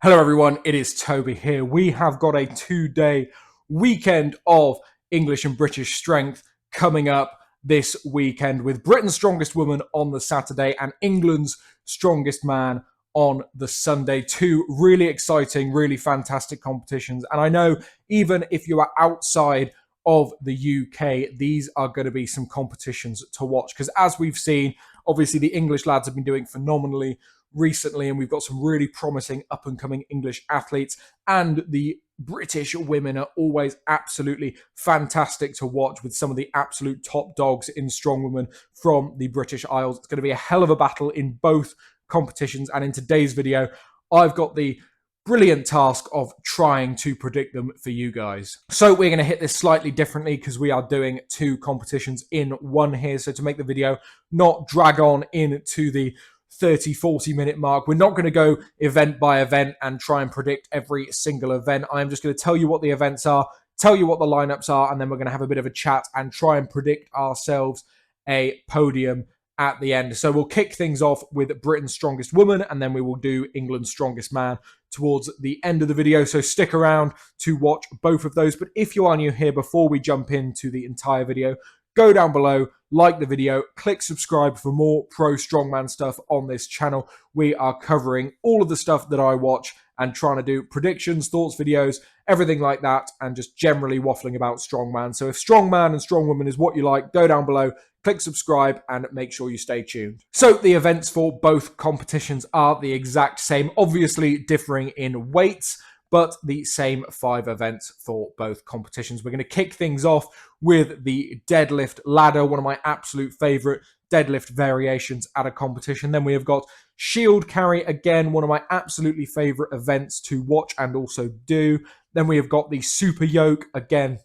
Hello everyone, it is Toby here. We have got a 2-day weekend of English and British strength coming up this weekend with Britain's strongest woman on the Saturday and England's strongest man on the Sunday. Two really exciting, really fantastic competitions. And I know even if you are outside of the UK, these are going to be some competitions to watch because as we've seen, obviously the English lads have been doing phenomenally recently, and we've got some really promising up and coming English athletes, and the British women are always absolutely fantastic to watch with some of the absolute top dogs in strongwomen from the British Isles. It's going to be a hell of a battle in both competitions, and in today's video I've got the brilliant task of trying to predict them for you guys. So we're going to hit this slightly differently because we are doing two competitions in one here. So to make the video not drag on into the 30-40 minute mark, we're not going to go event by event and try and predict every single event. I'm just going to tell you what the events are, tell you what the lineups are, and then we're going to have a bit of a chat and try and predict ourselves a podium at the end. So we'll kick things off with Britain's strongest woman, and then we will do England's strongest man towards the end of the video. So stick around to watch both of those. But if you are new here, before we jump into the entire video, go down below, like the video, click subscribe for more pro strongman stuff on this channel. We are covering all of the stuff that I watch and trying to do predictions, thoughts videos, everything like that, and just generally waffling about strongman. So if strongman and strongwoman is what you like, go down below, click subscribe, and make sure you stay tuned. So the events for both competitions are the exact same, obviously differing in weights, but the same 5 events for both competitions. We're going to kick things off with the deadlift ladder, one of my absolute favorite deadlift variations at a competition. Then we have got shield carry, again, one of my absolutely favorite events to watch and also do. Then we have got the super yoke, again,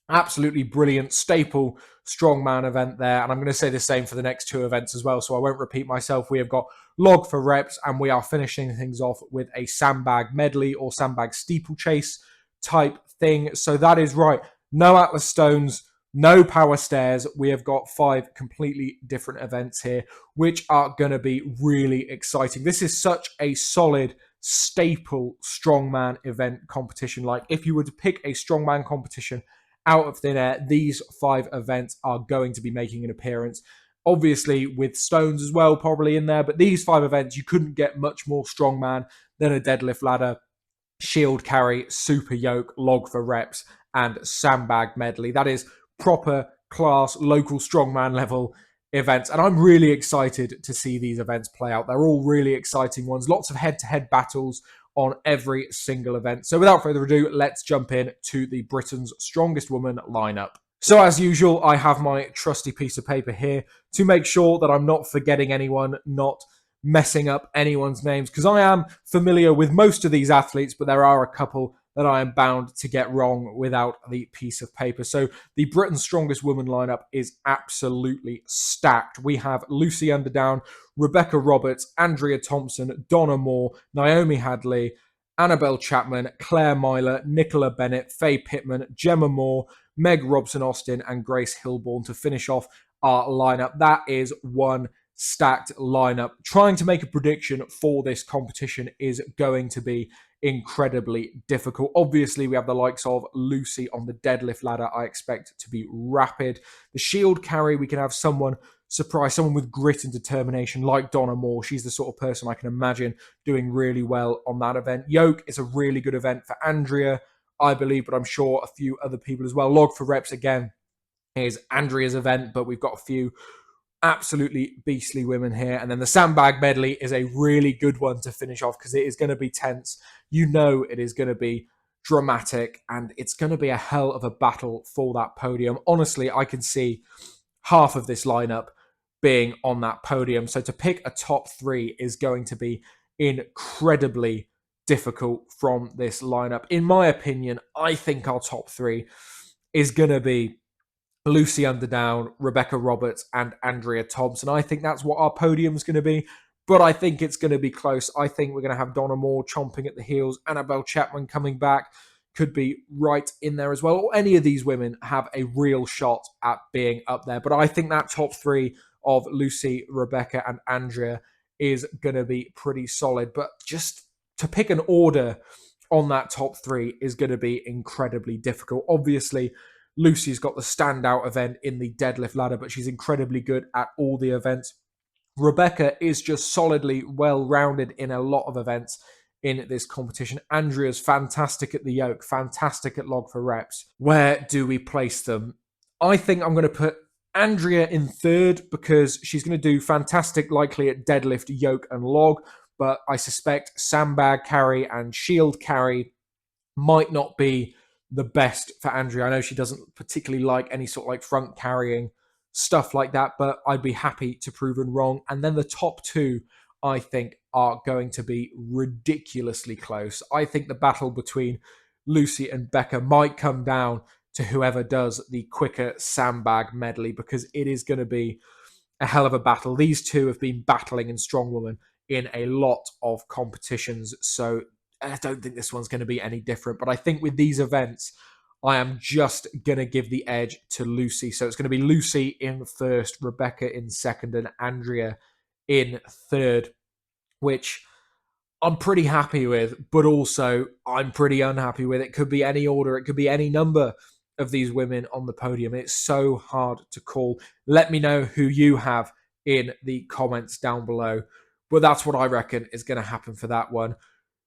absolutely brilliant staple strongman event there. And I'm going to say the same for the next 2 events as well, so I won't repeat myself. We have got log for reps, and we are finishing things off with a sandbag medley or sandbag steeplechase type thing. So that is right. No Atlas stones, no power stairs. We have got 5 completely different events here, which are going to be really exciting. This is such a solid staple strongman event competition. Like if you were to pick a strongman competition out of thin air, these 5 events are going to be making an appearance. Obviously with stones as well probably in there, but these 5 events, you couldn't get much more strongman than a deadlift ladder, shield carry, super yoke, log for reps, and sandbag medley. That is proper class, local strongman level events, and I'm really excited to see these events play out. They're all really exciting ones, lots of head-to-head battles on every single event. So without further ado, let's jump in to the Britain's strongest woman lineup. So as usual, I have my trusty piece of paper here to make sure that I'm not forgetting anyone, not messing up anyone's names, because I am familiar with most of these athletes, but there are a couple that I am bound to get wrong without the piece of paper. So the Britain's strongest woman lineup is absolutely stacked. We have Lucy Underdown, Rebecca Roberts, Andrea Thompson, Donna Moore, Naomi Hadley, Annabelle Chapman, Claire Myler, Nicola Bennett, Faye Pittman, Gemma Moore, Meg Robson-Austin, and Grace Hilborn to finish off our lineup. That is one stacked lineup. Trying to make a prediction for this competition is going to be incredibly difficult. Obviously, we have the likes of Lucy on the deadlift ladder. I expect to be rapid. The shield carry, we can have someone surprise, someone with grit and determination like Donna Moore. She's the sort of person I can imagine doing really well on that event. Yoke is a really good event for Andrea, I believe, but I'm sure a few other people as well. Log for reps, again, is Andrea's event, but we've got a few absolutely beastly women here. And then the sandbag medley is a really good one to finish off because it is going to be tense. You know it is going to be dramatic, and it's going to be a hell of a battle for that podium. Honestly, I can see half of this lineup being on that podium. So to pick a top 3 is going to be incredibly difficult from this lineup. In my opinion, I think our top 3 is going to be Lucy Underdown, Rebecca Roberts, and Andrea Thompson. I think that's what our podium's going to be, but I think it's going to be close. I think we're going to have Donna Moore chomping at the heels. Annabelle Chapman coming back could be right in there as well. Or any of these women have a real shot at being up there. But I think that top 3 of Lucy, Rebecca, and Andrea is going to be pretty solid. But just to pick an order on that top three is going to be incredibly difficult. Obviously, Lucy's got the standout event in the deadlift ladder, but she's incredibly good at all the events. Rebecca is just solidly well-rounded in a lot of events in this competition. Andrea's fantastic at the yoke, fantastic at log for reps. Where do we place them? I think I'm going to put Andrea in third because she's going to do fantastic likely at deadlift, yoke, and log, but I suspect sandbag carry and shield carry might not be the best for Andrea. I know she doesn't particularly like any sort of like front carrying stuff like that, but I'd be happy to prove them wrong. And then the top two, I think, are going to be ridiculously close. I think the battle between Lucy and Becca might come down to whoever does the quicker sandbag medley, because it is going to be a hell of a battle. These two have been battling in Strongwoman in a lot of competitions, so I don't think this one's going to be any different. But I think with these events, I am just going to give the edge to Lucy. So it's going to be Lucy in first, Rebecca in second, and Andrea in third, which I'm pretty happy with, but also I'm pretty unhappy with. It could be any order, it could be any number of these women on the podium. It's so hard to call. Let me know who you have in the comments down below. But that's what I reckon is going to happen for that one.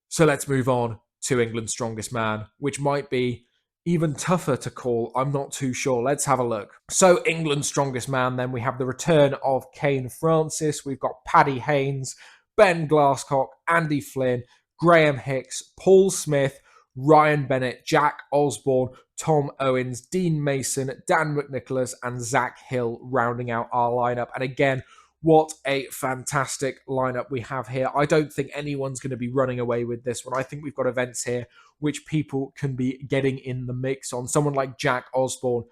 So let's move on to England's Strongest Man, which might be even tougher to call. I'm not too sure. Let's have a look. So England's Strongest Man, then we have the return of Kane Francis. We've got Paddy Haynes, Ben Glasscock, Andy Flynn, Graham Hicks, Paul Smith, Ryan Bennett, Jack Osborne, Tom Owens, Dean Mason, Dan McNicholas, and Zach Hill rounding out our lineup. And again, what a fantastic lineup we have here. I don't think anyone's going to be running away with this one. I think we've got events here which people can be getting in the mix on. Someone like Jack Osborne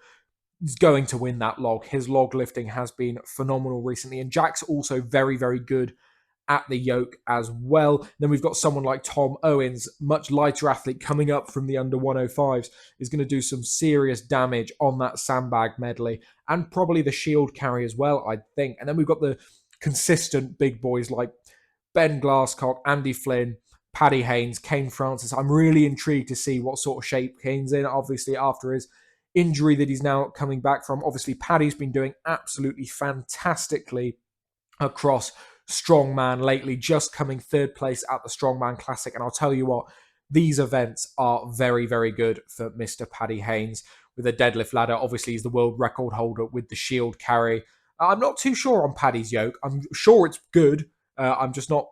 is going to win that log. His log lifting has been phenomenal recently. And Jack's also very, very good at the yoke as well. Then we've got someone like Tom Owens, much lighter athlete coming up from the under 105s, is going to do some serious damage on that sandbag medley and probably the shield carry as well, I think. And then we've got the consistent big boys like Ben Glasscock, Andy Flynn, Paddy Haynes, Kane Francis. I'm really intrigued to see what sort of shape Kane's in, obviously, after his injury that he's now coming back from. Obviously, Paddy's been doing absolutely fantastically across Strongman lately, just coming third place at the Strongman Classic. And I'll tell you what, these events are very, very good for Mr. Paddy Haynes with a deadlift ladder. Obviously, he's the world record holder with the shield carry. I'm not too sure on Paddy's yoke. I'm sure it's good. I'm just not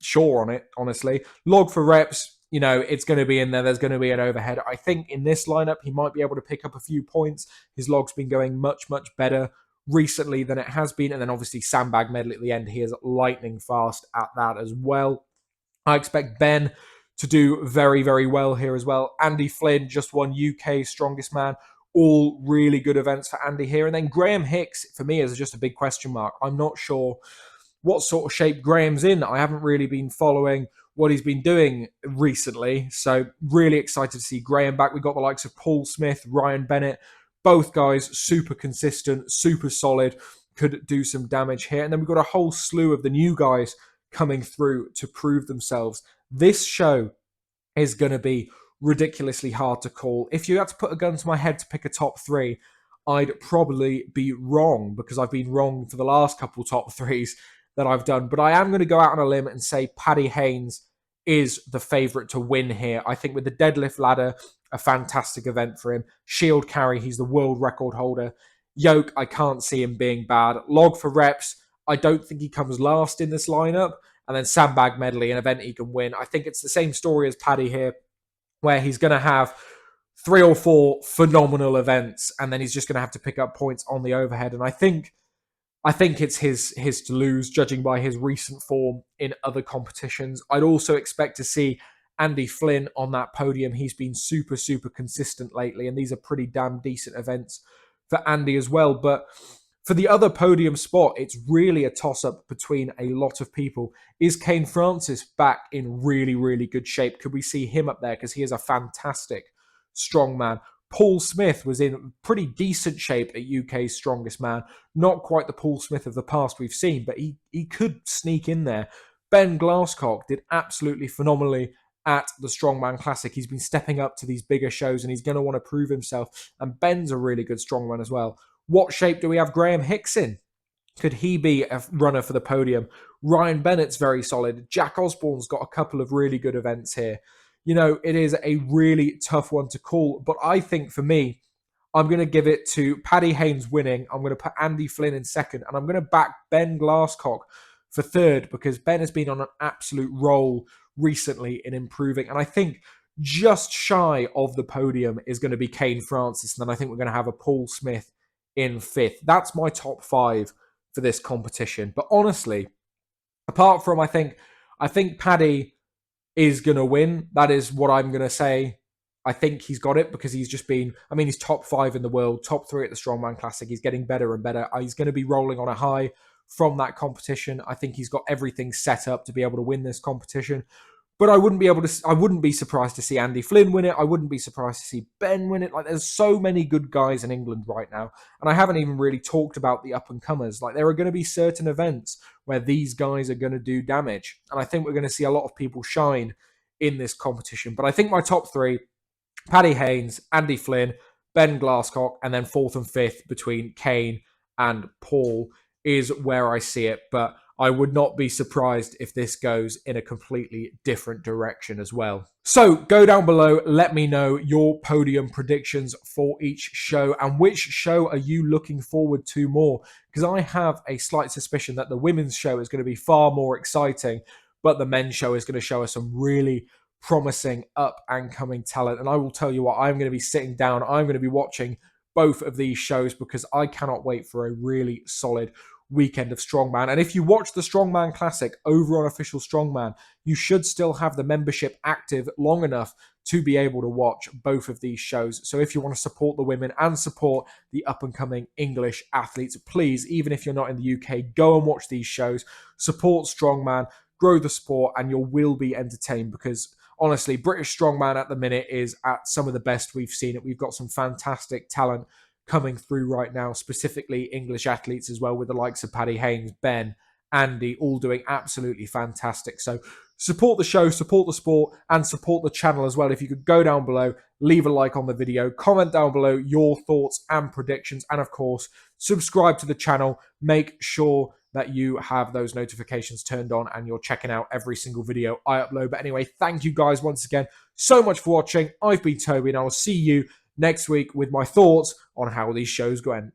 sure on it, honestly. Log for reps, you know, it's going to be in there. There's going to be an overhead. I think in this lineup, he might be able to pick up a few points. His log's been going much, much better recently than it has been. And then obviously sandbag medley at the end, he is lightning fast at that as well. I expect Ben to do very, very well here as well. Andy Flynn just won UK Strongest Man. All really good events for Andy here. And then Graham Hicks, for me, is just a big question mark. I'm not sure what sort of shape Graham's in. I haven't really been following what he's been doing recently. So really excited to see Graham back. We've got the likes of Paul Smith, Ryan Bennett, both guys super consistent, super solid, could do some damage here. And then we've got a whole slew of the new guys coming through to prove themselves. This show is going to be ridiculously hard to call. If you had to put a gun to my head to pick a top three, I'd probably be wrong because I've been wrong for the last couple top threes that I've done. But I am going to go out on a limb and say Paddy Haynes is the favourite to win here. I think with the deadlift ladder, a fantastic event for him. Shield carry, he's the world record holder. Yoke, I can't see him being bad. Log for reps, I don't think he comes last in this lineup. And then sandbag medley, an event he can win. I think it's the same story as Paddy here, where he's going to have 3 or 4 phenomenal events, and then he's just going to have to pick up points on the overhead. And I think it's his to lose, judging by his recent form in other competitions. I'd also expect to see Andy Flynn on that podium. He's been super, super consistent lately, and these are pretty damn decent events for Andy as well. But for the other podium spot, it's really a toss-up between a lot of people. Is Kane Francis back in really, really good shape? Could we see him up there? Because he is a fantastic strongman. Paul Smith was in pretty decent shape at UK's Strongest Man. Not quite the Paul Smith of the past we've seen, but he could sneak in there. Ben Glasscock did absolutely phenomenally at the Strongman Classic. He's been stepping up to these bigger shows and he's going to want to prove himself. And Ben's a really good strongman as well. What shape do we have Graham Hicks in? Could he be a runner for the podium? Ryan Bennett's very solid. Jack Osborne's got a couple of really good events here. It is a really tough one to call. But I think for me, I'm going to give it to Paddy Haynes winning. I'm going to put Andy Flynn in second. And I'm going to back Ben Glasscock for third because Ben has been on an absolute roll recently in improving. And I think just shy of the podium is going to be Kane Francis. And then I think we're going to have a Paul Smith in fifth. That's my top five for this competition. But honestly, apart from I think Paddy is going to win. That is what I'm going to say. I think he's got it because he's just been, he's top 5 in the world, top 3 at the Strongman Classic. He's getting better and better. He's going to be rolling on a high from that competition. I think he's got everything set up to be able to win this competition. But I wouldn't be surprised to see Andy Flynn win it. I wouldn't be surprised to see Ben win it. Like, there's so many good guys in England right now. And I haven't even really talked about the up-and-comers. Like, there are going to be certain events where these guys are going to do damage. And I think we're going to see a lot of people shine in this competition. But I think my top 3, Paddy Haynes, Andy Flynn, Ben Glasscock, and then 4th and 5th between Kane and Paul is where I see it. But I would not be surprised if this goes in a completely different direction as well. So go down below, let me know your podium predictions for each show and which show are you looking forward to more? Because I have a slight suspicion that the women's show is going to be far more exciting, but the men's show is going to show us some really promising up and coming talent. And I will tell you what, I'm going to be sitting down, I'm going to be watching both of these shows because I cannot wait for a really solid weekend of Strongman. And if you watch the Strongman Classic over on Official Strongman, you should still have the membership active long enough to be able to watch both of these shows. So if you want to support the women and support the up-and-coming English athletes, please, even if you're not in the UK, go and watch these shows, support Strongman, grow the sport, and you will be entertained because honestly, British Strongman at the minute is at some of the best we've seen it. We've got some fantastic talent coming through right now, specifically English athletes as well, with the likes of Paddy Haynes, Ben, Andy, all doing absolutely fantastic. So support the show, support the sport, and support the channel as well. If you could go down below, leave a like on the video, comment down below your thoughts and predictions, and of course, subscribe to the channel. Make sure that you have those notifications turned on and you're checking out every single video I upload. But anyway, thank you guys once again so much for watching. I've been Toby and I will see you next week with my thoughts on how these shows go end.